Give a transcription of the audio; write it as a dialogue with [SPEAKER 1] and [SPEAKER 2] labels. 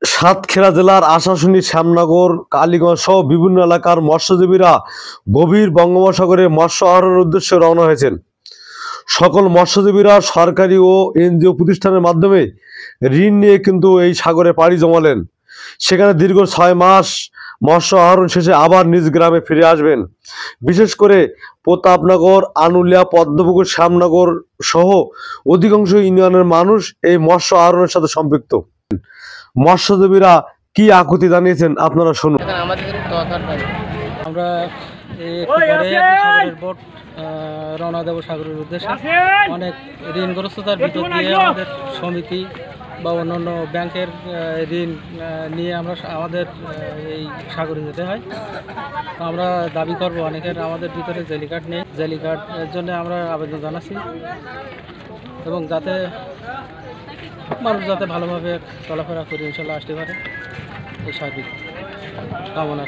[SPEAKER 1] সাতক্ষীরা জেলার আশাশুনি, শ্যামনগর, কালীগঞ্জ সহ বিভিন্ন এলাকার মৎস্যজীবীরা গভীর বঙ্গোপসাগরে মৎস্য আহরণের উদ্দেশ্যে রওনা হয়েছেন। সকল মৎস্যজীবীরা সরকারি ও এনজিও প্রতিষ্ঠানের মাধ্যমে ঋণ নিয়ে কিন্তু এই সাগরে পাড়ি জমালেন। সেখানে দীর্ঘ 6 মাস মৎস্য আহরণ শেষে আবার নিজ গ্রামে ফিরে আসবেন। বিশেষ করে প্রতাপনগর, আনুলিয়া, পদ্মপুকুর, শ্যামনগর সহ অধিকাংশ ইউনিয়নের মানুষ এই মৎস্য আহরণের সাথে সম্পৃক্ত। মৎস্যজীবীরা কি আকুতি জানিয়েছেন আপনারা শুনুন।
[SPEAKER 2] আমরা সাগরের বোট রওনা দেব সাগরের উদ্দেশ্যে। অনেক ঋণগ্রস্ততার ভিতর দিয়ে আমাদের সমিতি বা অন্যান্য ব্যাংকের ঋণ নিয়ে আমরা আমাদের এই সাগরে যেতে হয়। আমরা দাবি করব, অনেকের আমাদের ভিতরে জেলি কার্ড নেই, জেলি কার্ডের জন্য আমরা আবেদন জানাচ্ছি এবং যাতে মানুষ যাতে ভালোভাবে চলাফেরা করে ইনশাল্লাহ আসতে পারে এই সার্বিক কামনা।